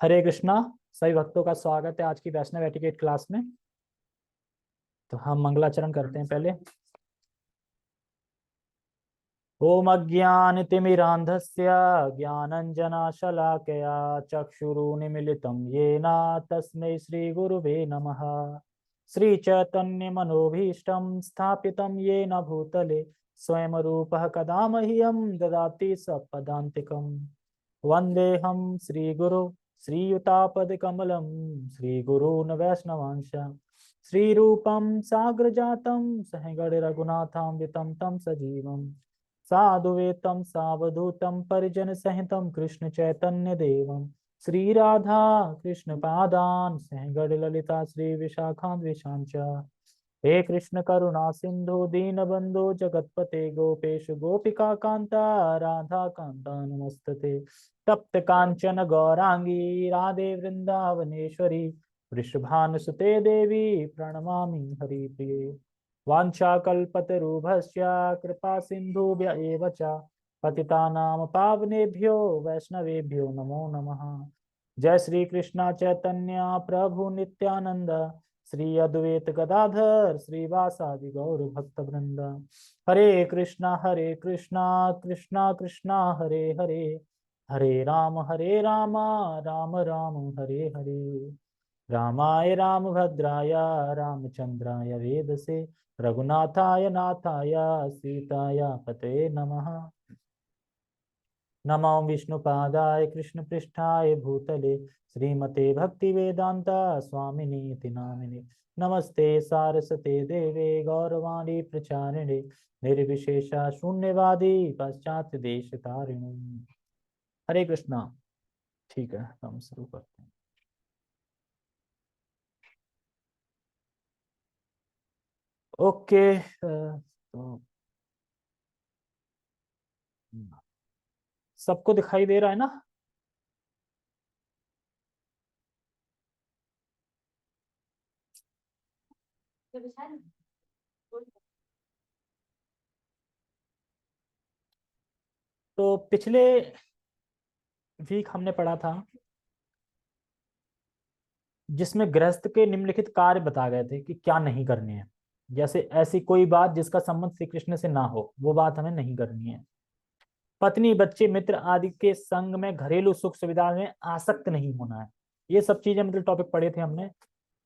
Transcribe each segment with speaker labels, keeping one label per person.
Speaker 1: हरे कृष्णा। सभी भक्तों का स्वागत है आज की वैष्णव एटिकेट क्लास में। तो हम मंगलाचरण करते हैं पहले। ओम अज्ञानतिमिरान्धस्य ज्ञानञ्जनशलाकया चक्षुरुन्मीलितं येन तस्मै श्रीगुरुवे नमः। श्रीचैतन्यमनोभीष्टं स्थापितं येन भूतले स्वयं रूपः कदा मह्यं ददाति सपदान्तिकम्। वन्देऽहं श्रीगुरु श्रीयुतापदकमलं श्रीगुरून् वैष्णवांश श्रीरूपं साग्रजातं सहगण रघुनाथान्वितं तं सजीवम् साधुवेतं सावधूतं परिजन सहितं कृष्ण चैतन्य देवं श्री राधा कृष्ण पादान सहगण ललिता श्री विशाखान्विषां च। हे कृष्ण करुणा सिंधु दीनबंधु जगतपते गोपेश गोपिका कांता राधा कांता नमस्तते। तप्त कांचन गौरांगी राधे वृंदावनेश्वरी वृषभानुसुते देवी प्रणमामि हरिप्रिये। वाञ्छाकल्पतरुभ्यश्च कृपा सिन्धुभ्य एव च पतितानां पावनेभ्यो वैष्णवेभ्यो नमो नमः। जय श्री कृष्ण चैतन्य प्रभु नित्यानंद श्री अद्वैत गदाधर श्रीवासादि गौर भक्त वृंद। हरे कृष्णा कृष्णा कृष्णा हरे हरे हरे राम राम राम हरे हरे। रामाय रामभद्राय रामचंद्राय वेदसे रघुनाथाय नाथाय सीताय पतये नमः। नमो विष्णुपादाय कृष्णपृष्ठाय भूतले श्रीमते भक्तिवेदांता स्वामिनीति नामिने। नमस्ते सारस्वते देवे गौरवाणी प्रचारिणे निर्विशेषा शून्यवादी पश्चात देश तारिणी। हरे कृष्णा। ठीक है, हम शुरू करते हैं। ओके। तो सबको दिखाई दे रहा है ना? तो पिछले वीक हमने पढ़ा था जिसमें गृहस्थ के निम्नलिखित कार्य बताए गए थे कि क्या नहीं करने हैं। जैसे ऐसी कोई बात जिसका संबंध श्री कृष्ण से ना हो, वो बात हमें नहीं करनी है। पत्नी बच्चे मित्र आदि के संग में घरेलू सुख सुविधा में आसक्त नहीं होना है। ये सब चीजें मतलब टॉपिक पढ़े थे हमने।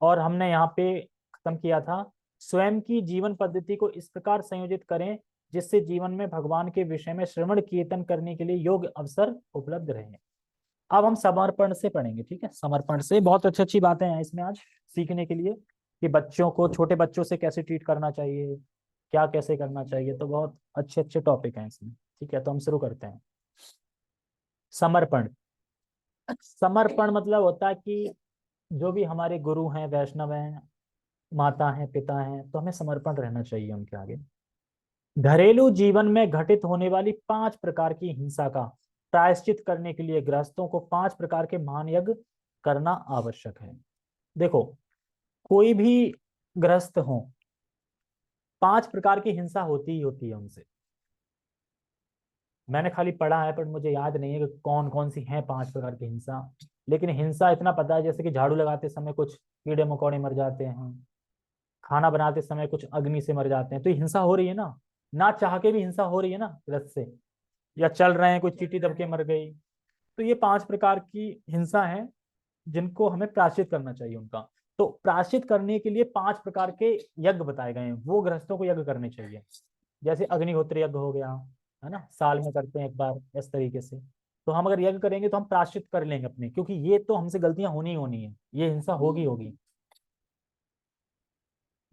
Speaker 1: और हमने यहाँ पे खत्म किया था, स्वयं की जीवन पद्धति को इस प्रकार संयोजित करें जिससे जीवन में भगवान के विषय में श्रवण कीर्तन करने के लिए योग्य अवसर उपलब्ध रहे। अब हम समर्पण से पढ़ेंगे, ठीक है? समर्पण से बहुत अच्छी अच्छी बातें हैं इसमें आज सीखने के लिए कि बच्चों को, छोटे बच्चों से कैसे ट्रीट करना चाहिए, क्या कैसे करना चाहिए। तो बहुत अच्छे अच्छे टॉपिक हैं इसमें। ठीक है, तो हम शुरू करते हैं। समर्पण। समर्पण मतलब होता है कि जो भी हमारे गुरु हैं, वैष्णव हैं, माता हैं, पिता हैं, तो हमें समर्पण रहना चाहिए उनके आगे। घरेलू जीवन में घटित होने वाली 5 प्रकार की हिंसा का प्रायश्चित करने के लिए गृहस्थों को 5 प्रकार के महान यज्ञ करना आवश्यक है। देखो, कोई भी गृहस्थ हो, 5 प्रकार की हिंसा होती ही होती है उनसे। मैंने खाली पढ़ा है पर मुझे याद नहीं है कि कौन कौन सी हैं 5 प्रकार की हिंसा। लेकिन हिंसा इतना पता है, जैसे कि झाड़ू लगाते समय कुछ कीड़े मकोड़े मर जाते हैं, खाना बनाते समय कुछ अग्नि से मर जाते हैं, तो ये हिंसा हो रही है ना चाह के भी हिंसा हो रही है ना गृहस्थ से। या चल रहे हैं, कोई चींटी दब के मर गई। तो ये 5 प्रकार की हिंसा है जिनको हमें प्रायश्चित करना चाहिए उनका। तो प्रायश्चित करने के लिए 5 प्रकार के यज्ञ बताए गए हैं, वो गृहस्थों को यज्ञ करने चाहिए। जैसे अग्निहोत्र यज्ञ हो गया, है ना, साल में करते हैं एक बार इस तरीके से। तो हम अगर यज्ञ करेंगे तो हम प्रायश्चित कर लेंगे अपने, क्योंकि ये तो हमसे गलतियां होनी ही होनी है, ये हिंसा होगी होगी।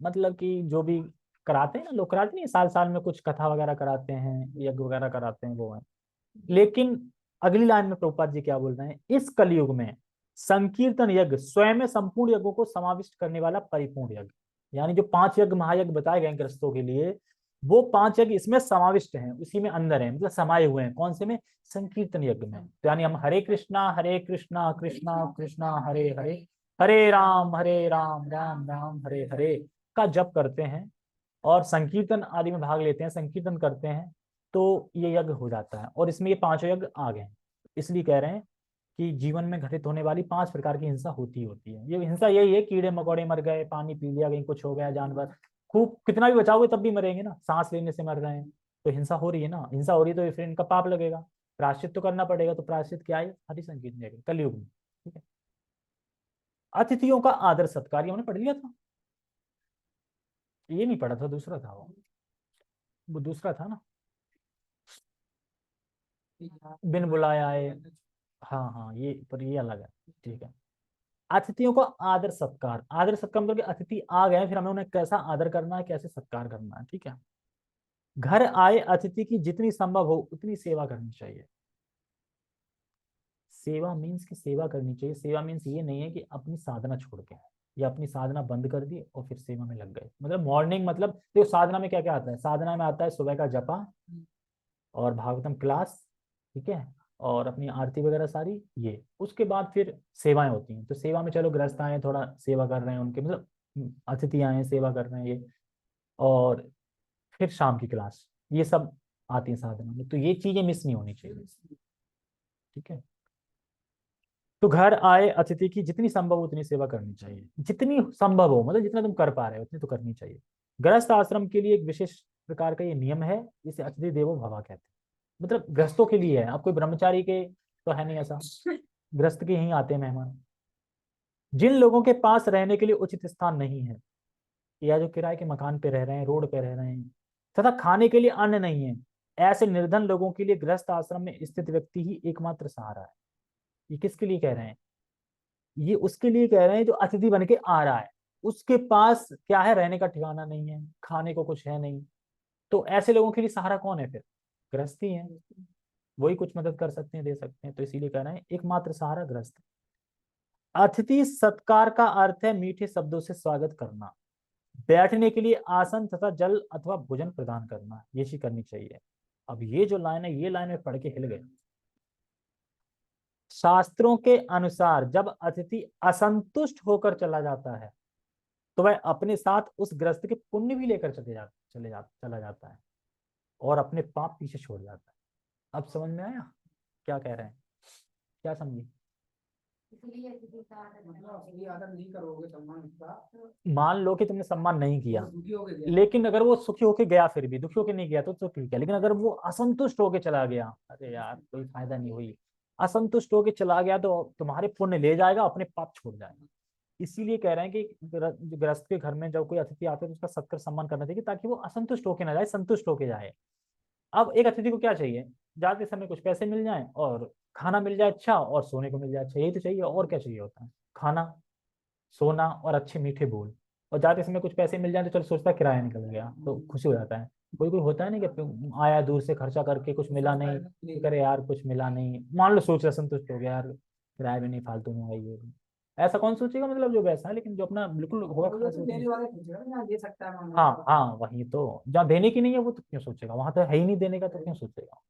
Speaker 1: मतलब कि जो भी कराते हैं ना लोग, कराते नहीं, साल साल में कुछ कथा वगैरह कराते हैं, यज्ञ वगैरह कराते हैं, वो है। लेकिन अगली लाइन में प्रभुपाद जी क्या बोल रहे हैं, इस कलयुग में संकीर्तन यज्ञ स्वयं में संपूर्ण यज्ञों को समाविष्ट करने वाला परिपूर्ण यज्ञ। यानी जो 5 यज्ञ महायज्ञ बताए गए ग्रस्तों के लिए, वो 5 यज्ञ इसमें समाविष्ट हैं, उसी में अंदर है, मतलब समाये हुए हैं। कौन से में? संकीर्तन यज्ञ में। तो यानी हम हरे कृष्णा कृष्णा कृष्णा हरे हरे हरे राम राम राम हरे हरे का जप करते हैं और संकीर्तन आदि में भाग लेते हैं, संकीर्तन करते हैं, तो ये यज्ञ हो जाता है। और इसमें ये 5 यज्ञ आ गए हैं। इसलिए कह रहे हैं कि जीवन में घटित होने वाली 5 प्रकार की हिंसा होती है। ये हिंसा यही है, कीड़े मकोड़े मर गए, पानी पी लिया, कहीं कुछ हो गया, जानवर खूब कितना भी बचाओगे तब भी मरेंगे ना, सांस लेने से मर रहे हैं, तो हिंसा हो रही है ना, हिंसा हो रही है तो फिर इनका पाप लगेगा, प्रायश्चित तो करना पड़ेगा। तो प्रायश्चित क्या है? हरि संकीर्तन कलयुग में। ठीक है। अतिथियों का आदर सत्कार, ये हमने पढ़ लिया था, ये नहीं पढ़ा था, दूसरा था वो दूसरा था ना, बिन बुलाए आए। हाँ हाँ, ये पर ये अलग है। ठीक है। अतिथियों को आदर सत्कार, आदर सत्कार मतलब कि अतिथि आ गए, फिर हमें उन्हें कैसा आदर करना है, कैसे सत्कार करना है। ठीक है। घर आए अतिथि की जितनी संभव हो उतनी सेवा करनी चाहिए। सेवा मीन्स की सेवा करनी चाहिए। सेवा मीन्स ये नहीं है कि अपनी साधना छोड़ के या अपनी साधना बंद कर दी और फिर सेवा में लग गए। मतलब मॉर्निंग, मतलब देखो साधना में क्या क्या आता है, साधना में आता है सुबह का जपा और भागवतम क्लास, ठीक है, और अपनी आरती वगैरह सारी, ये उसके बाद फिर सेवाएं होती हैं। तो सेवा में चलो गृहस्थ आए थोड़ा सेवा कर रहे हैं उनके, मतलब अतिथि आए हैं सेवा कर रहे हैं ये, और फिर शाम की क्लास, ये सब आती है साधना में। तो ये चीजें मिस नहीं होनी चाहिए। ठीक है। तो घर आए अतिथि की जितनी संभव हो उतनी सेवा करनी चाहिए, जितनी संभव हो, मतलब जितना तुम कर पा रहे हो उतनी तो करनी चाहिए। गृहस्थ आश्रम के लिए एक विशेष प्रकार का ये नियम है, इसे अतिथि देवो भव कहते हैं। मतलब गृहस्थों के लिए है, आप कोई ब्रह्मचारी के तो है नहीं ऐसा, गृहस्थ के यहीं आते हैं मेहमान। जिन लोगों के पास रहने के लिए उचित स्थान नहीं है, या जो किराए के मकान पे रह रहे हैं, रोड पे रह रहे हैं, तथा खाने के लिए अन्न नहीं है, ऐसे निर्धन लोगों के लिए गृहस्थ आश्रम में स्थित व्यक्ति ही एकमात्र सहारा है। ये किसके लिए कह रहे हैं? ये उसके लिए कह रहे हैं जो अतिथि बन के आ रहा है, उसके पास क्या है, रहने का ठिकाना नहीं है, खाने को कुछ है नहीं, तो ऐसे लोगों के लिए सहारा कौन है फिर? गृहस्थ ही है, वही कुछ मदद कर सकते हैं, दे सकते हैं। तो इसीलिए कह रहे हैं एकमात्र सहारा गृहस्थ। अतिथि सत्कार का अर्थ है मीठे शब्दों से स्वागत करना, बैठने के लिए आसन तथा जल अथवा भोजन प्रदान करना, ये चीज करनी चाहिए। अब ये जो लाइन है, ये लाइन में पढ़ के हिल गए। शास्त्रों के अनुसार जब अतिथि असंतुष्ट होकर चला जाता है तो वह अपने साथ उस ग्रस्त के पुण्य भी लेकर चला जाता है और अपने पाप पीछे छोड़ जाता है। अब समझ में आया क्या कह रहे हैं? क्या समझे?
Speaker 2: इसलिए किसी का आदर नहीं करोगे सम्मान उसका,
Speaker 1: मान लो कि तुमने सम्मान नहीं किया,
Speaker 2: वो दुखी हो गया,
Speaker 1: लेकिन अगर वो सुखी होके गया, फिर भी दुखी होके नहीं गया तो ठीक है, लेकिन अगर वो असंतुष्ट होके चला गया, अरे यार कोई फायदा नहीं हुई, असंतुष्ट होके चला गया तो तुम्हारे पुण्य ले जाएगा, अपने पाप छोड़ जाएगा। इसीलिए कह रहे हैं कि गृहस्थ के घर में जब कोई अतिथि आते हैं तो उसका सत्कार सम्मान करना चाहिए, ताकि वो असंतुष्ट होके ना जाए, संतुष्ट होके जाए। अब एक अतिथि को क्या चाहिए? जाते समय कुछ पैसे मिल जाएं और खाना मिल जाए अच्छा, और सोने को मिल जाए अच्छा, यही तो चाहिए, और क्या चाहिए होता है? खाना, सोना और अच्छे मीठे बोल, और जाते समय कुछ पैसे मिल जाए तो चलो सोचता है किराया निकल गया तो खुशी हो जाता है। कोई कोई होता है ना कि आया दूर से खर्चा करके कुछ मिला नहीं, तो करे यार कुछ मिला नहीं, मान लो सोच रहा संतुष्ट हो गया यार, किराया भी नहीं फालतू में है ये, ऐसा कौन सोचेगा, मतलब जो वैसा है, लेकिन जो अपना बिल्कुल होगा खास
Speaker 2: देने वाले पूछेगा ना, दे सकता है मामला।
Speaker 1: हाँ हाँ, वही तो, जहाँ देने की नहीं है वो तो क्यों सोचेगा, वहां तो है ही नहीं देने का तो क्यों सोचेगा।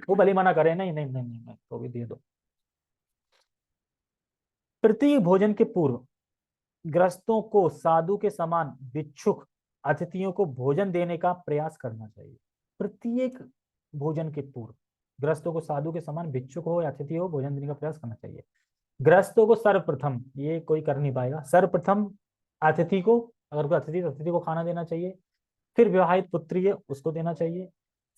Speaker 1: वो भले मना करे, नहीं नहीं नहीं नहीं, नहीं तो भी दे दो। प्रत्येक भोजन के पूर्व ग्रस्तों को साधु के समान भिक्षुक अतिथियों को भोजन देने का प्रयास करना चाहिए। प्रत्येक भोजन के पूर्व ग्रस्तों को साधु के समान भिक्षुक हो या अतिथि हो भोजन देने का प्रयास करना चाहिए। ग्रस्तों को सर्वप्रथम, ये कोई कर नहीं पाएगा, सर्वप्रथम अतिथि को, अगर कोई अतिथि तो अतिथि को खाना देना चाहिए, फिर विवाहित पुत्री है उसको देना चाहिए,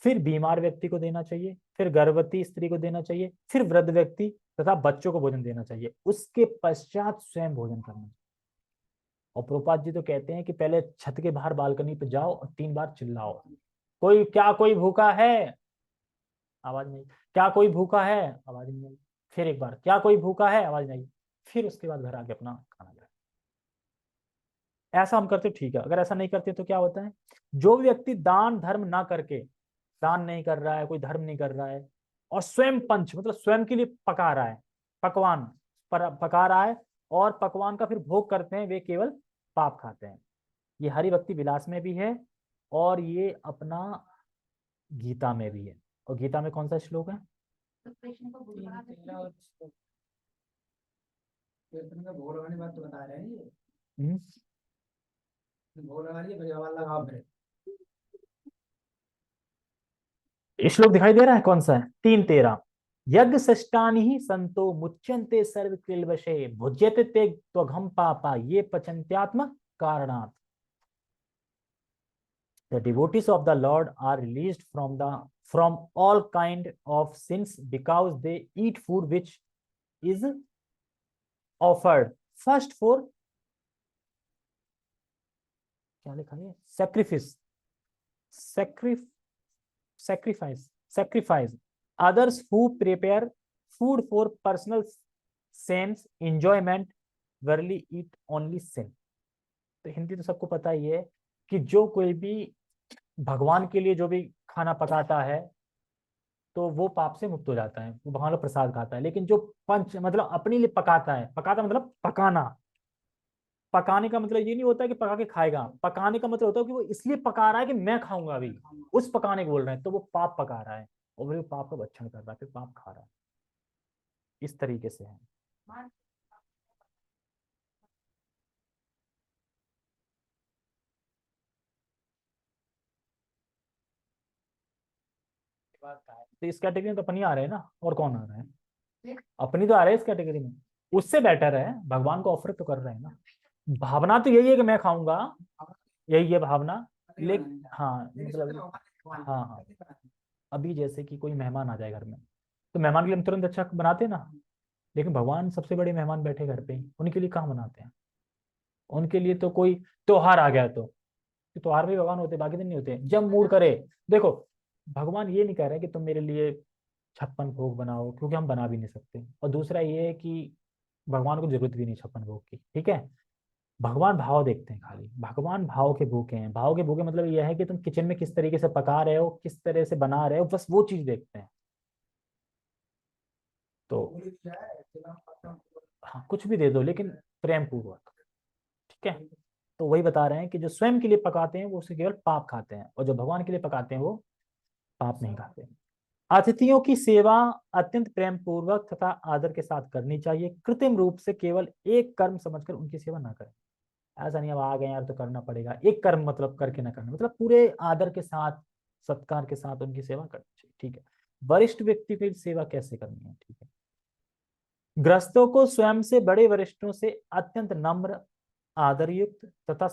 Speaker 1: फिर बीमार व्यक्ति को देना चाहिए, फिर गर्भवती स्त्री को देना चाहिए, फिर वृद्ध व्यक्ति तथा बच्चों को भोजन देना चाहिए, उसके पश्चात स्वयं भोजन करना चाहिए। और प्रोपात जी तो कहते हैं कि पहले छत के बाहर बालकनी पे जाओ और 3 बार चिल्लाओ, कोई क्या कोई भूखा है, आवाज नहीं, क्या कोई भूखा है, आवाज नहीं आई, फिर एक बार क्या कोई भूखा है, आवाज नहीं, फिर उसके बाद घर आके अपना खाना खाए। ऐसा हम करते ठीक है, अगर ऐसा नहीं करते तो क्या होता है, जो व्यक्ति दान धर्म ना करके, दान नहीं कर रहा है, कोई धर्म नहीं कर रहा है, और स्वयं पंच मतलब स्वयं के लिए पका रहा है, पकवान पका रहा है, और पकवान का फिर भोग करते हैं, वे केवल पाप खाते हैं। ये हरि भक्ति विलास में भी है, और ये अपना गीता में भी है। और गीता में कौन सा श्लोक है?
Speaker 2: तो कृष्ण को भूल पड़ा कृष्ण का भोग लगाने बात तो बता रहे हैं ये, भोग लगा लिए भैया वाला लगाओ फिर।
Speaker 1: श्लोक दिखाई दे रहा है कौन सा है? 3:13। यज्ञ सष्टानि संतो मुच्यन्ते सर्व किल्बषे भुज्यते ते त्वघम पापा ये पचन्त्यात्म कारणात्। The devotees of the Lord are released from all kind of sins because they eat food which is offered first for क्या लिखा है sacrifice sacrifice others who prepare food for personal sense enjoyment verily eat only sin। तो हिंदी तो सबको पता ही है कि जो कोई भी भगवान के लिए जो भी खाना पकाता है तो वो पाप से मुक्त हो जाता है, वो भगवान का प्रसाद खाता है। लेकिन जो पंच मतलब अपने लिए पकाता है, पकाता मतलब पकाना, पकाने का मतलब ये नहीं होता कि पका के खाएगा, पकाने का मतलब होता है कि वो इसलिए पका रहा है कि मैं खाऊंगा अभी, उस पकाने को बोल रहे हैं, तो वो पाप पका रहा है और वो पाप का भक्षण कर रहा है, फिर पाप खा रहा है। इस तरीके से है। तो इस कैटेगरी में तो अपनी आ रहे हैं ना, और कौन आ रहा है? अपनी तो आ रहे हैं इस कैटेगरी में, उससे बेटर है, भगवान को ऑफर तो कर रहे हैं ना। भावना तो यही है कि मैं खाऊंगा, यही है भावना। लेकिन हाँ मतलब हाँ हाँ, अभी जैसे कि कोई मेहमान आ जाए घर में, तो मेहमान के लिए हम तुरंत अच्छा बनाते हैं ना, लेकिन भगवान सबसे बड़े मेहमान बैठे घर पे ही, उनके लिए कहाँ बनाते हैं? उनके लिए तो कोई त्योहार आ गया तो त्योहार में भगवान होते, बाकी दिन नहीं होते, जब मूड करे। देखो, भगवान ये नहीं कह रहे कि तुम मेरे लिए 56 भोग बनाओ, क्योंकि हम बना भी नहीं सकते। और दूसरा ये है कि भगवान को जरूरत भी नहीं 56 भोग की, ठीक है। भगवान भाव देखते हैं खाली, भगवान भाव के भूखे हैं। भाव के भूखे मतलब यह है कि तुम किचन में किस तरीके से पका रहे हो, किस तरह से बना रहे हो, बस वो चीज देखते हैं। तो हाँ, कुछ भी दे दो लेकिन प्रेम पूर्वक, ठीक है। तो वही बता रहे हैं कि जो स्वयं के लिए पकाते हैं वो उसे केवल पाप खाते हैं, और जो भगवान के लिए पकाते हैं वो पाप नहीं खाते। अतिथियों की सेवा अत्यंत प्रेम पूर्वक तथा आदर के साथ करनी चाहिए। कृत्रिम रूप से केवल एक कर्म समझकर उनकी सेवा ना करें। ऐसा नहीं अब आ गए यार तो करना पड़ेगा, एक कर्म मतलब करके ना करना, मतलब पूरे आदर के साथ सत्कार के साथ उनकी सेवा करनी चाहिए, ठीक है। वरिष्ठ व्यक्ति की सेवा कैसे करनी है, ठीक है। गृहस्थों को स्वयं से बड़े वरिष्ठों से अत्यंत नम्र, आदरयुक्त तथा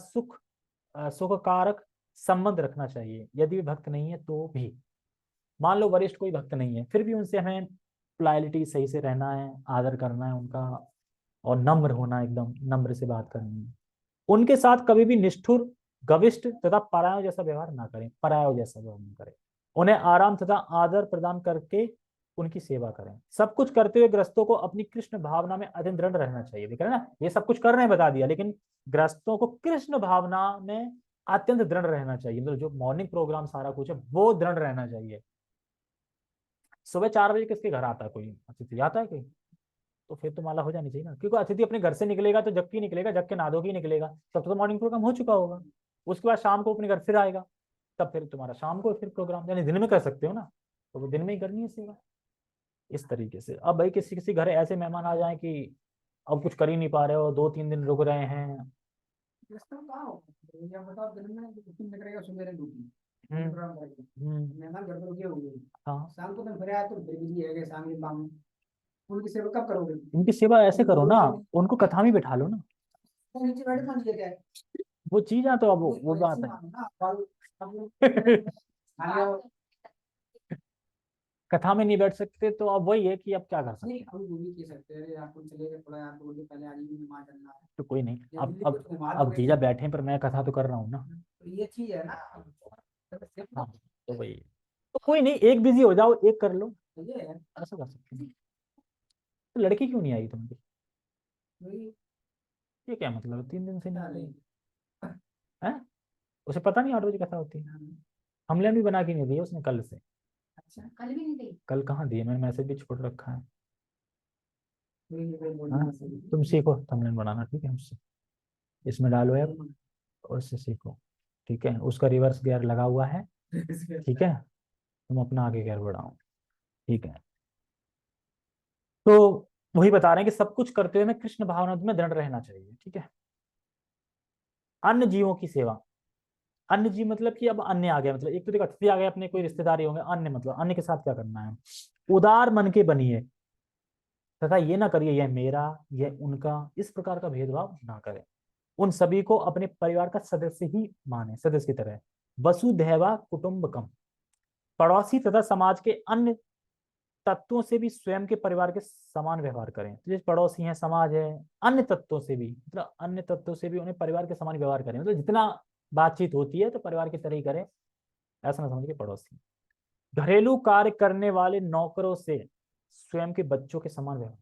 Speaker 1: सुखकारक संबंध रखना चाहिए। यदि वे भक्त नहीं है तो भी, मान लो वरिष्ठ कोई भक्त नहीं है, फिर भी उनसे हमें लॉयल्टी सही से रहना है, आदर करना है उनका, और नम्र होना, एकदम नम्र से बात करनी है। उनके साथ कभी भी निष्ठुर, गविष्ठ तथा परायों जैसा व्यवहार ना करें, परायों जैसा व्यवहार ना करें। उन्हें आराम तथा आदर प्रदान करके उनकी सेवा करें। सब कुछ करते हुए ग्रस्तों को अपनी कृष्ण भावना में अत्यंत दृढ़ रहना चाहिए। देख रहे हैं ना, ये सब कुछ कर रहे हैं बता दिया, लेकिन ग्रस्तों को कृष्ण भावना में अत्यंत दृढ़ रहना चाहिए। मतलब जो मॉर्निंग प्रोग्राम सारा कुछ है वो दृढ़ रहना चाहिए। सुबह 4 बजे किसके घर आता है कोई अतिथि, आता है कोई? तो फिर तो माला हो जानी चाहिए ना, क्योंकि अतिथि अपने घर से निकलेगा तो जग के निकलेगा, जग के नहा धो के निकलेगा, तब तो मॉर्निंग प्रोग्राम हो चुका होगा। उसके बाद शाम को अपने घर फिर आएगा, तब फिर तुम्हारा शाम को फिर प्रोग्राम, यानी दिन में कर सकते हो ना, तो वो दिन में ही करनी है सेवा। इस तरीके से। अब भाई किसी किसी घर ऐसे मेहमान आ जाए कि अब कुछ कर ही नहीं पा रहे हो, 2-3 दिन रुक रहे हैं।
Speaker 2: सिस्टम कहाँ हो, या बताओ दिन में टिफिन निकलेगा सवेरे ड्यूटी,
Speaker 1: हम्म
Speaker 2: प्रोग्राम करेगा,
Speaker 1: हम्म।
Speaker 2: मेहमान घर पर रुके होंगे,
Speaker 1: हाँ,
Speaker 2: शाम को तुम फिर आए तो फिर बिजी है शाम के काम में, उनकी सेवा कब करोगे?
Speaker 1: उनकी सेवा ऐसे करो ना, उनको कथा में बैठा लो ना।
Speaker 2: तो नीचे बैठे मान लिया क्या है,
Speaker 1: वो चीज है तो अब वो
Speaker 2: कोई
Speaker 1: बात
Speaker 2: अच्छी
Speaker 1: है।
Speaker 2: मानो ना, अब खाना
Speaker 1: कथा में नहीं बैठ सकते तो अब वही है कि अब क्या कर सकते
Speaker 2: नहीं,
Speaker 1: हैं।
Speaker 2: अभी वो भी कह सकते हैं, अरे आपको चलेगा थोड़ा, यार बोलिए पहले आज ही नमाज करना है,
Speaker 1: तो कोई नहीं,
Speaker 2: या
Speaker 1: अब
Speaker 2: दिल्ली को
Speaker 1: अब
Speaker 2: तो घुमा
Speaker 1: अब
Speaker 2: दोगे
Speaker 1: जीजा
Speaker 2: फिर,
Speaker 1: बैठे हैं पर मैं कथा तो कर रहा हूँ ना।
Speaker 2: तो ये चीज है ना।
Speaker 1: हाँ, तो वही है। तो कोई नहीं, एक बिजी हो जाओ, एक कर लो,
Speaker 2: तो ये है,
Speaker 1: ऐसा कर सकते हैं। तो लड़की क्यों नहीं आई तुम्हारी?
Speaker 2: वही
Speaker 1: ये क्या मतलब है, 3 दिन से नहीं
Speaker 2: डाले।
Speaker 1: आई है? उसे पता नहीं 8 बजे कथा होती है? हमले भी बना के नहीं दिया उसने कल से।
Speaker 2: अच्छा, कल भी नहीं दी,
Speaker 1: कल कहाँ दिए, मैंने मैसेज भी छोड़ रखा है।
Speaker 2: वही बोल
Speaker 1: हाँ,
Speaker 2: देना सही।
Speaker 1: तुम सीखो थंबनेल बनाना, ठीक है मुझसे, इसमें डालो ऐप और इससे सीखो, ठीक है। उसका रिवर्स गियर लगा हुआ है, ठीक है। तुम अपना आगे गियर बढ़ाओ, ठीक है। तो वही बता रहे हैं कि सब कुछ करते हुए हमें कृष्ण भावना में दृढ़ रहना चाहिए, ठीक है। अन्य जीवों की सेवा, अन्य जीव मतलब कि अब अन्य आ गया, मतलब एक तो देखो अतिथि आ गया, अपने कोई रिश्तेदारी होंगे, अन्य मतलब अन्य के साथ क्या करना है, उदार मन के बनिए तथा ये ना करिए यह मेरा यह उनका, इस प्रकार का भेदभाव ना करें। उन सभी को अपने परिवार का सदस्य ही माने, सदस्य की तरह। वसुधैवा कुटुंबकम, पड़ोसी तथा समाज के अन्य तत्वों से भी स्वयं के परिवार के समान व्यवहार करें। तो जैसे पड़ोसी हैं, समाज है, अन्य तत्वों से भी, मतलब अन्य तत्वों से भी उन्हें परिवार के समान व्यवहार करें, मतलब जितना बातचीत होती है तो परिवार की तरह ही करें, ऐसा ना समझ के पड़ोसी। घरेलू कार्य करने वाले नौकरों से स्वयं के बच्चों के समान व्यवहार,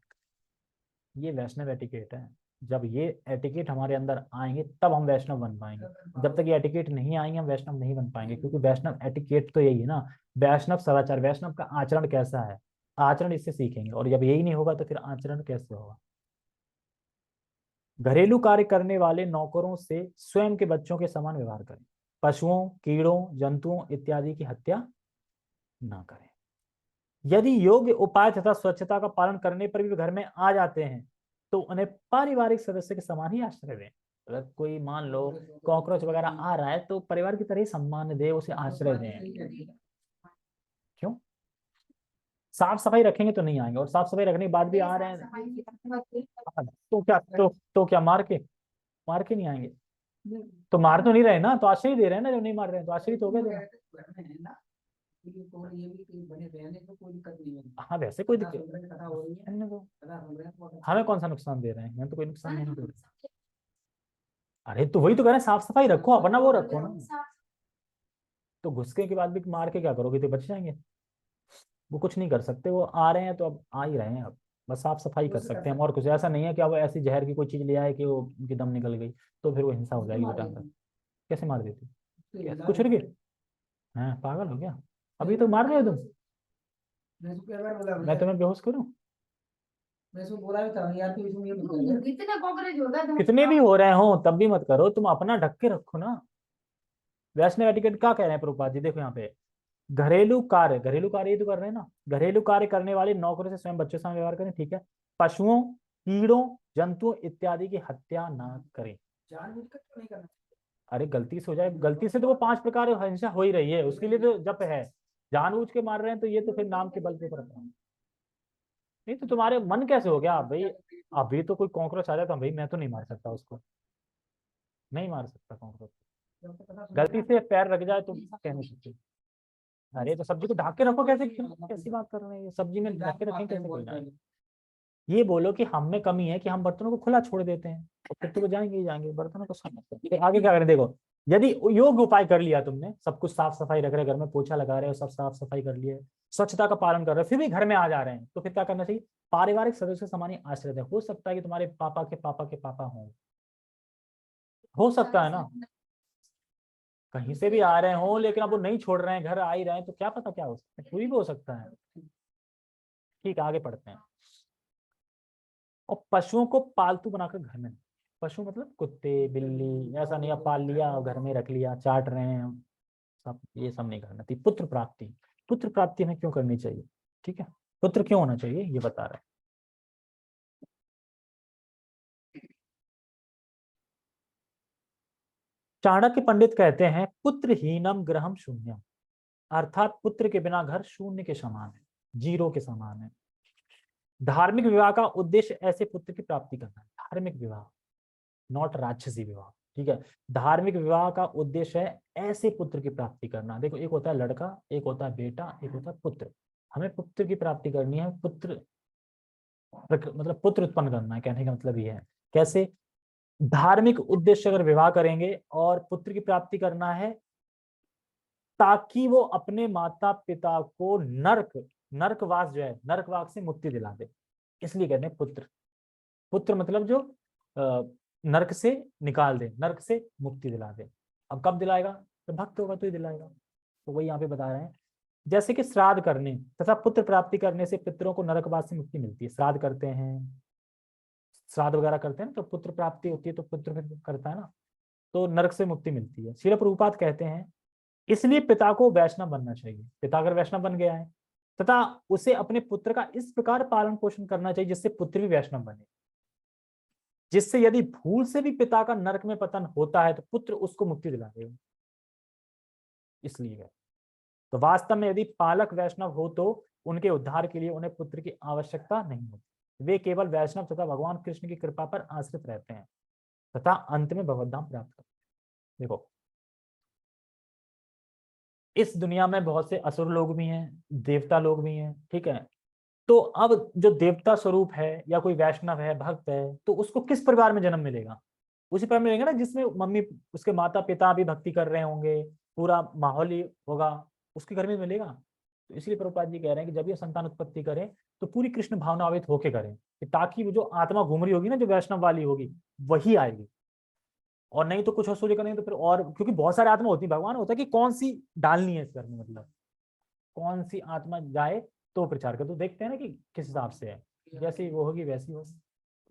Speaker 1: ये वैष्णव एटिकेट है। जब ये एटिकेट हमारे अंदर आएंगे तब हम वैष्णव बन पाएंगे, जब तक ये एटिकेट नहीं आएंगे हम वैष्णव नहीं बन पाएंगे, क्योंकि वैष्णव एटिकेट तो यही है ना, वैष्णव सदाचार, वैष्णव का आचरण कैसा है, आचरण इससे सीखेंगे, और जब यही नहीं होगा तो फिर आचरण कैसे होगा। घरेलू कार्य करने वाले नौकरों से स्वयं के बच्चों के समान व्यवहार करें। पशुओं, कीड़ों, जंतुओं इत्यादि की हत्या ना करें। यदि योग्य उपाय तथा स्वच्छता का पालन करने पर भी घर में आ जाते हैं तो उन्हें पारिवारिक सदस्य के समान ही आश्रय दें। अगर कोई मान लो कॉकरोच वगैरह आ रहा है तो परिवार की तरह ही सम्मान दे, उसे आश्रय दें। क्यों? साफ सफाई रखेंगे तो नहीं आएंगे, और साफ सफाई रखने के बाद भी आ रहे हैं तो क्या मार के नहीं आएंगे? तो मार तो नहीं रहे ना, तो आश्रय दे रहे हैं ना, जो नहीं मार रहे हैं तो आश्रय तो हो गए। हाँ वैसे कोई दिक्कत, हमें कौन सा नुकसान दे रहे हैं, मैं तो कोई नुकसान नहीं दे रहा। अरे तो वही तो कह रहे हैं, साफ सफाई रखो, अपना वो रखो ना। तो घुसके के बाद भी मार के क्या करोगे, तो बच जाएंगे। वो कुछ नहीं कर सकते, वो आ रहे हैं तो अब आ ही रहे हैं, अब बस साफ सफाई कर सकते हैं, और कुछ ऐसा नहीं है कि अब ऐसी जहर की कोई चीज ले आए कि वो उनकी दम निकल गई तो फिर वो हिंसा हो जाएगी बेटा अंदर। कैसे मार देती? कुछ रुके, हाँ पागल हो गया, अभी तो मार रहे हो तुम, मैं तुम्हें बेहोश करूं? कितने भी हो रहे हो तब भी मत करो, तुम अपना ढक के रखो ना। वैष्णव एटिकेट क्या कह रहे हैं प्रभुपाद जी, देखो यहाँ पे, घरेलू कार्य ही तो कर रहे हैं ना, घरेलू कार्य करने वाले नौकरों से स्वयं बच्चों से व्यवहार करें, ठीक है। पशुओं, कीड़ों, जंतुओं इत्यादि की हत्या ना करें। जानबूझकर क्यों नहीं करना? अरे गलती से हो जाए, गलती से तो वो 5 प्रकार हिंसा हो ही रही है, उसके लिए तो जप है। जानबूझ के मार रहे हैं तो ये तो फिर नाम के बल पे पड़ता है। नहीं तो तुम्हारे मन कैसे हो गया भाई, अभी तो कोई कॉकरोच आ जाता भाई, मैं तो नहीं मार सकता उसको, नहीं मार सकता कॉकरोच, गलती से पैर रख जाए तो कह नहीं सकते। अरे तो सब्जी को ढक के रखो, कैसे कैसी बात कर रहे हैं, ये सब्जी में ढक के रखें कैसे कोई ना? ये बोलो कि हम में कमी है कि हम बर्तनों को खुला छोड़ देते हैं, तो फिर तो वो जाएंगे ही जाएंगे, बर्तनों को समझते हैं। आगे क्या करें, देखो, यदि योग उपाय कर लिया तुमने, सब कुछ साफ सफाई रख रहे, घर में पोछा लगा रहे हो, सब साफ सफाई कर लिए, स्वच्छता का पालन कर रहे हो, फिर भी घर में आ जा रहे हैं, तो फिर क्या करना चाहिए? पारिवारिक सदस्य समान ही आश्रय दें। हो सकता है कि तुम्हारे पापा के पापा हो सकता है ना, कहीं से भी आ रहे हो, लेकिन अब वो नहीं छोड़ रहे हैं, घर आ ही रहे हैं, तो क्या पता क्या हो सकता है, कोई भी हो सकता है। ठीक है आगे पढ़ते हैं। और पशुओं को पालतू बनाकर घर में, पशु मतलब कुत्ते बिल्ली, ऐसा नहीं अब पाल लिया और घर में रख लिया चाट रहे हैं सब, ये सब नहीं करना चाहिए। पुत्र प्राप्ति, पुत्र प्राप्ति हमें क्यों करनी चाहिए, ठीक है, पुत्र क्यों होना चाहिए ये बता रहे हैं। चाणक्य पंडित कहते हैं पुत्रहीनम गृहम शून्यम, अर्थात पुत्र के बिना घर शून्य के समान है, जीरो के समान है। धार्मिक विवाह का उद्देश्य ऐसे पुत्र की प्राप्ति करना है, धार्मिक विवाह, नॉट राक्षसी विवाह, ठीक है। धार्मिक विवाह का उद्देश्य है ऐसे पुत्र की प्राप्ति करना। देखो एक होता है लड़का, एक होता है बेटा, एक होता है पुत्र, हमें पुत्र की प्राप्ति करनी है, पुत्र मतलब पुत्र उत्पन्न करना है, कहने का मतलब ये है। कैसे? धार्मिक उद्देश्य अगर विवाह करेंगे और पुत्र की प्राप्ति करना है ताकि वो अपने माता पिता को नरकवास जो है, नरकवास से मुक्ति दिला दे, इसलिए कहते हैं पुत्र। पुत्र मतलब जो नरक से निकाल दे, नरक से मुक्ति दिला दे। अब कब दिलाएगा? तो भक्त होगा तो ही दिलाएगा। तो वही यहाँ पे बता रहे हैं, जैसे कि श्राद्ध करने तथा पुत्र प्राप्ति करने से पितरों को नरकवास से मुक्ति मिलती है। श्राद्ध करते हैं, श्राद्ध वगैरह करते हैं तो पुत्र प्राप्ति होती है, तो पुत्र फिर करता है ना, तो नरक से मुक्ति मिलती है। श्रील प्रभुपाद कहते हैं इसलिए पिता को वैष्णव बनना चाहिए। पिता अगर वैष्णव बन गया है तथा उसे अपने पुत्र का इस प्रकार पालन पोषण करना चाहिए जिससे पुत्र भी वैष्णव बने, जिससे यदि भूल से भी पिता का नरक में पतन होता है तो पुत्र उसको मुक्ति दिला देगा। इसलिए गए। तो वास्तव में यदि पालक वैष्णव हो तो उनके उद्धार के लिए उन्हें पुत्र की आवश्यकता नहीं होती, वे केवल वैष्णव तथा भगवान कृष्ण की कृपा पर आश्रित रहते हैं तथा अंत में भगवद्धाम प्राप्त करते हैं। देखो, इस दुनिया में बहुत से असुर लोग भी हैं, देवता लोग भी हैं, ठीक है। तो अब जो देवता स्वरूप है या कोई वैष्णव है, भक्त है, तो उसको किस परिवार में जन्म मिलेगा? उसी परिवार में मिलेगा ना जिसमें मम्मी, उसके माता पिता भी भक्ति कर रहे होंगे, पूरा माहौल ही होगा, उसके घर में मिलेगा। तो इसलिए प्रभुपाद जी कह रहे हैं कि जब ये संतान उत्पत्ति करें तो पूरी कृष्ण भावनावित होके करें, कि ताकि वो जो आत्मा घूम रही होगी ना, जो वैष्णव वाली होगी, वही आएगी। और नहीं तो कुछ और सूर्य करेंगे तो फिर, और क्योंकि बहुत सारे आत्मा होती है, भगवान होता है कि कौन सी डालनी है इस घर में, मतलब कौन सी आत्मा जाए तो प्रचार कर। तो देखते हैं ना कि किस हिसाब से है, जैसी वो होगी वैसी होगी,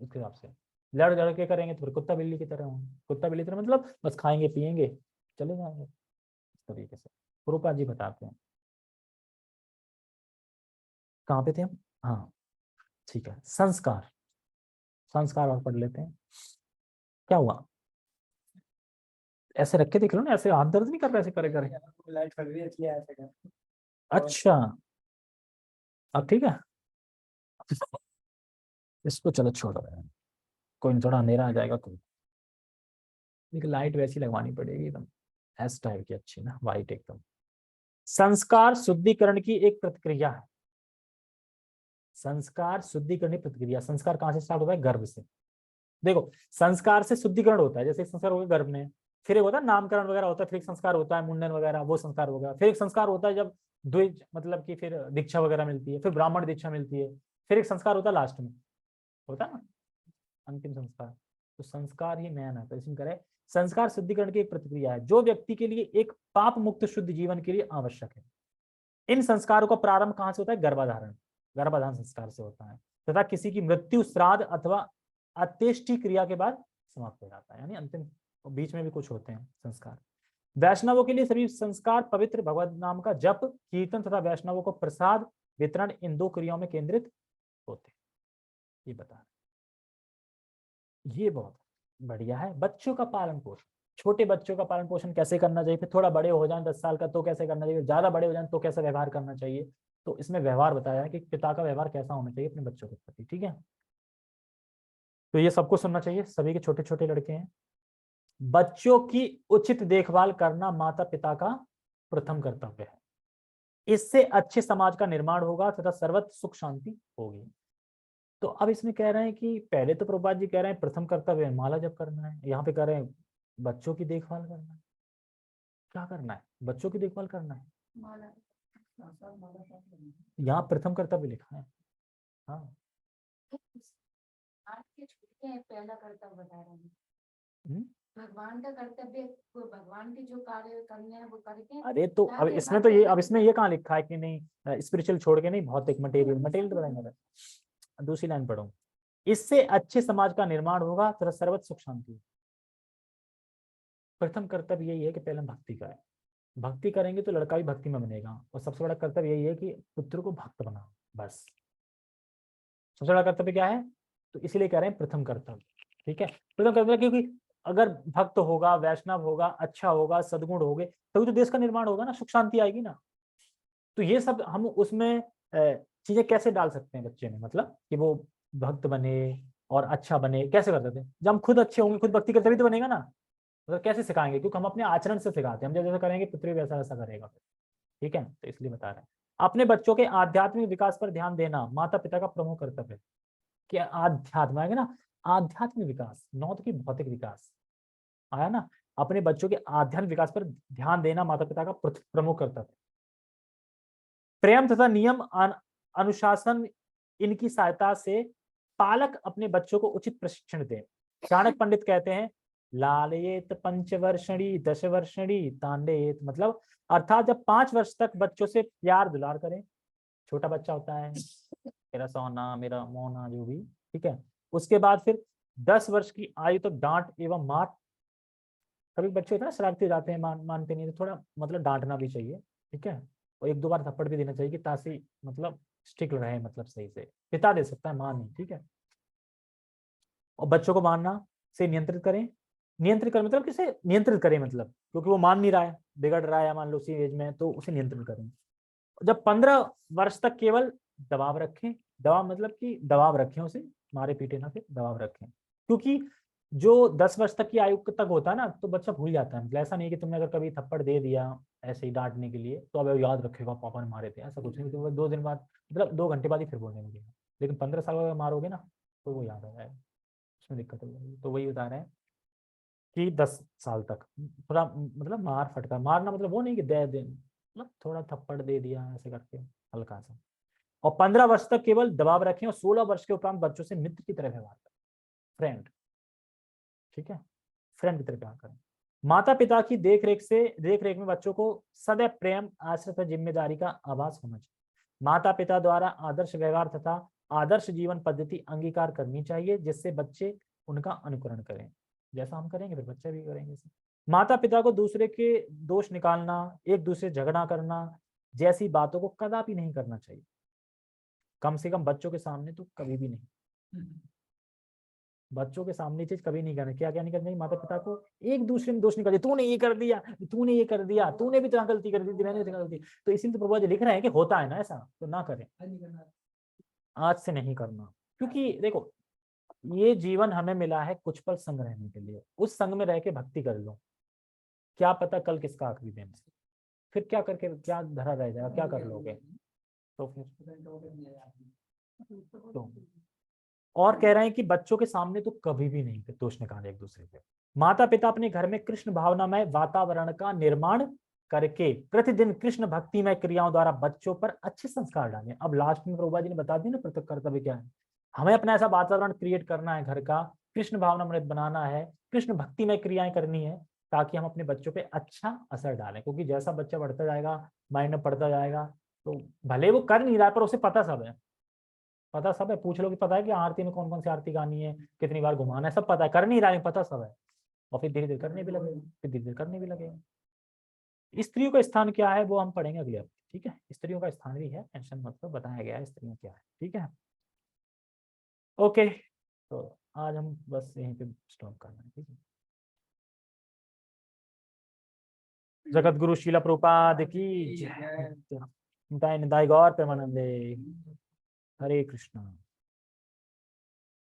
Speaker 1: उस हिसाब से। लड़ लड़ के करेंगे तो फिर कुत्ता बिल्ली की तरह होंगे। कुत्ता बिल्ली की तरह मतलब बस खाएंगे पिएंगे चले जाएंगे, इस तरीके से प्रभुपाद जी बताते हैं। कहाँ पे थे हम? हाँ, ठीक है, संस्कार। संस्कार और पढ़ लेते हैं। क्या हुआ? ऐसे रख के देख लो ना, ऐसे हाथ दर्द नहीं कर रहा ऐसे करे करे?
Speaker 2: लाइट पड़ रही है इसलिए ऐसे कर।
Speaker 1: अच्छा, अब ठीक है। इसको चलो छोड़ो यार, कोई नहीं, थोड़ा अंधेरा आ जाएगा कोई। लेकिन लाइट वैसी लगवानी पड़ेगी एकदम एस टाइप की, अच्छी ना, वाइट एकदम। संस्कार शुद्धिकरण की एक प्रतिक्रिया है। संस्कार शुद्धिकरण की प्रतिक्रिया। संस्कार कहाँ से स्टार्ट होता है? गर्भ से। देखो, संस्कार से शुद्धिकरण होता है, जैसे एक संस्कार हो गया गर्भ में, फिर एक होता है नामकरण वगैरह होता है, फिर एक संस्कार होता है मुंडन वगैरह, वो संस्कार हो गया। फिर एक संस्कार होता है जब द्विज, मतलब कि फिर दीक्षा वगैरह मिलती है, फिर ब्राह्मण दीक्षा मिलती है, फिर एक संस्कार होता है लास्ट में, होता है ना अंतिम संस्कार। तो संस्कार ही मेन है। तो इसमें करे संस्कार शुद्धिकरण की एक प्रतिक्रिया है जो व्यक्ति के लिए एक पाप मुक्त शुद्ध जीवन के लिए आवश्यक है। इन संस्कारों का प्रारंभ कहां से होता है? गर्भाधारण। गर्भाधारण संस्कार से होता है तथा किसी की मृत्यु, श्राद्ध अथवा अंत्येष्टि क्रिया के बाद समाप्त हो जाता है, यानी अंतिम, बीच में भी कुछ होते हैं संस्कार। वैष्णवों के लिए सभी संस्कार पवित्र भगवत नाम का जप, कीर्तन तथा वैष्णवों को प्रसाद वितरण, इन दो क्रियाओं में केंद्रित होते हैं। ये बता, ये बहुत बढ़िया है। बच्चों का पालन पोषण, छोटे बच्चों का पालन पोषण कैसे करना चाहिए, फिर थोड़ा बड़े हो जाएं 10 साल का तो कैसे करना चाहिए, ज्यादा बड़े हो जाएं तो कैसा व्यवहार करना चाहिए। तो इसमें व्यवहार बताया है कि पिता का व्यवहार कैसा होना चाहिए अपने बच्चों के प्रति, ठीक है। तो ये सबको सुनना चाहिए, सभी के छोटे छोटे लड़के हैं। बच्चों की उचित देखभाल करना माता पिता का प्रथम कर्तव्य है। इससे अच्छे समाज का निर्माण होगा तथा सर्वत्र सुख शांति होगी। तो अब इसमें कह रहे हैं कि पहले तो प्रभुपाद जी कह रहे हैं प्रथम कर्तव्य है माला जप करना है, यहाँ पे कह रहे हैं बच्चों की देखभाल करना है। क्या करना है? बच्चों की देखभाल करना है।
Speaker 2: माला, सब माला सब करनी
Speaker 1: यहाँ प्रथम कर्तव्य लिखा है। हाँ,
Speaker 2: है। आज के छुट्टी है, पहला कर्तव्य बता रहे हैं।
Speaker 1: हम्म।
Speaker 2: भगवान का कर्तव्य, भगवान के जो कार्य करने हैं वो करके,
Speaker 1: अरे तो अब
Speaker 2: ताकि
Speaker 1: इसमें तो
Speaker 2: बाकी
Speaker 1: ये,
Speaker 2: का
Speaker 1: अब इसमें ये कहाँ लिखा है कि नहीं स्पिरिचुअल छोड़ के नहीं, भौतिक मटेरियल, मटेरियल तो बताएंगे। दूसरी लाइन पढ़ो। इससे अच्छे समाज का निर्माण होगा तथा सर्वत्र सुख शांति। प्रथम कर्तव्य यही है कि पहले हम भक्ति करें। भक्ति करेंगे तो लड़का भी भक्ति में बनेगा, और सबसे बड़ा कर्तव्य यही है कि पुत्र को भक्त बनाओ, बस। सबसे बड़ा कर्तव्य क्या है? तो इसीलिए कह रहे हैं प्रथम कर्तव्य, ठीक है। प्रथम कर्तव्य क्योंकि अगर भक्त होगा, वैष्णव होगा, अच्छा होगा, सद्गुण होगे, तभी तो देश का निर्माण होगा ना, सुख शांति आएगी ना। तो ये सब हम उसमें चीजें कैसे डाल सकते हैं बच्चे में, मतलब कि वो भक्त बने और अच्छा बने, कैसे कर सकते हैं? जब हम खुद अच्छे होंगे, खुद भक्ति करते तभी तो बनेगा ना। मतलब कैसे सिखाएंगे? क्योंकि हम अपने आचरण से सिखाते हैं, हम जैसे जैसा करेंगे पुत्र भी वैसा वैसा करेगा फिर, ठीक है। तो इसलिए बता रहे हैं अपने बच्चों के आध्यात्मिक विकास पर ध्यान देना माता पिता का प्रमुख कर्तव्य है। कि आध्यात्म आएगा ना, आध्यात्मिक विकास, नॉट की भौतिक विकास आया ना। अपने बच्चों के आध्यात्मिक विकास पर ध्यान देना माता पिता का प्रमुख कर्तव्य। प्रेम तथा नियम अनुशासन, इनकी सहायता से पालक अपने बच्चों को उचित प्रशिक्षण दें। चाणक्य पंडित कहते हैं लालयेत पंचवर्षणी दशवर्षणी तांडेत, मतलब अर्थात जब 5 वर्ष तक बच्चों से प्यार दुलार करें, छोटा बच्चा होता है, मेरा सोना मेरा मोना जो भी, ठीक है। उसके बाद फिर 10 वर्ष की आयु तक डांट एवं मार। कभी बच्चे होते हैं ना शरारती हो जाते हैं, मानते नहीं, तो थोड़ा मतलब डांटना भी चाहिए, ठीक है। और 1-2 बार थप्पड़ भी देना चाहिए कि ताकि मतलब स्टिक रहे, मतलब सही से। पिता दे सकता है, मां नहीं, ठीक है। और बच्चों को मारना से नियंत्रित करें। नियंत्रित कर मतलब किसे नियंत्रित करें, मतलब क्योंकि वो मान नहीं रहा है, बिगड़ रहा है, मान लो उसी एज में, तो उसे नियंत्रित करें। जब 15 वर्ष तक केवल दबाव रखें, दबाव मतलब कि दबाव रखें, उसे मारे पीटे ना, फिर दबाव रखें, क्योंकि जो 10 वर्ष तक की आयु तक होता है ना, तो बच्चा भूल जाता है। मतलब ऐसा नहीं कि तुमने अगर कभी थप्पड़ दे दिया ऐसे ही डांटने के लिए तो अब वो याद रखेगा पापा ने मारे थे, ऐसा कुछ नहीं। तो वो 2 दिन बाद, मतलब 2 घंटे बाद ही फिर बोलने लगेगा। लेकिन 15 साल बाद मारोगे ना तो वो याद आ जाएगा, उसमें दिक्कत हो जाएगी। तो वही बता रहे हैं कि 10 साल तक थोड़ा, मतलब मार फटका मारना, मतलब वो नहीं कि दे दे, मतलब थोड़ा थप्पड़ दे दिया ऐसे करके हल्का सा। और 15 वर्ष तक केवल दबाव रखें, और 16 वर्ष के उपरांत बच्चों से मित्र की तरह व्यवहार करें, फ्रेंड, ठीक है, फ्रेंड की तरह व्यवहार करें। माता पिता की देख रेख में बच्चों को सदैव प्रेम, आश्रित जिम्मेदारी का आभास होना चाहिए। माता पिता द्वारा आदर्श व्यवहार तथा आदर्श जीवन पद्धति अंगीकार करनी चाहिए, जिससे बच्चे उनका अनुकरण करें। जैसा हम करेंगे फिर बच्चे भी करेंगे। माता पिता को दूसरे के दोष निकालना, एक दूसरे झगड़ा करना जैसी बातों को कदापि नहीं करना चाहिए, कम से कम बच्चों के सामने तो कभी भी नहीं। बच्चों के सामने चीज कभी नहीं करना। क्या क्या नहीं करना, माता पिता को एक दूसरे में दोष निकाले, तूने ये कर दिया, तूने ये कर दिया, तूने भी तो गलती कर दी थी, मैंने भी तो गलती। तो इसीलिए तो प्रभु जी लिख रहे हैं कि होता है ना ऐसा, तो ना करें, आज से नहीं करना। क्योंकि देखो, ये जीवन हमें मिला है कुछ पल संग रहने के लिए, उस संग में रह के भक्ति कर लो, क्या पता कल किसका आखिरी दिन है, फिर क्या करके क्या धरा रह जाएगा, क्या कर लोगे। तो फिर तो और कह रहे हैं कि बच्चों के सामने तो कभी भी नहीं दोष निकाले एक दूसरे पे। माता पिता अपने घर में कृष्ण भावनामय वातावरण का निर्माण करके प्रतिदिन कृष्ण भक्तिमय क्रियाओं द्वारा बच्चों पर अच्छे संस्कार डालें। अब लास्ट में प्रभुपा जी ने बता दिया ना प्रत्येक कर्तव्य क्या है। हमें अपना ऐसा वातावरण क्रिएट करना है घर का, कृष्ण भावनामृत बनाना है, कृष्ण भक्तिमय क्रियाएं करनी है, ताकि हम अपने बच्चों पे अच्छा असर डालें। क्योंकि जैसा बच्चा बढ़ता जाएगा, माइंड में पढ़ता जाएगा, तो भले वो कर नहीं रहा पर उसे पता सब है, पता सब है। पूछ लो कि पता है कि आरती में कौन कौन सी आरती गानी है, कितनी बार घुमाना है, सब पता है, कर नहीं रहा है, पता सब है। और फिर धीरे धीरे करने भी लगेगा, फिर धीरे धीरे करने भी लगेगा। स्त्रियों का स्थान क्या है वो हम पढ़ेंगे अगले हफ्ते, ठीक है। स्त्रियों का स्थान भी है, टेंशन मतलब बताया गया है स्त्रियों क्या है, ठीक है। ओके, तो आज हम बस यहीं पे स्टॉप करना है, ठीक है। जगत गुरु शीला प्रभुपाद की जय। निताय निताय गौर प्रेमानंदे। हरे कृष्णा।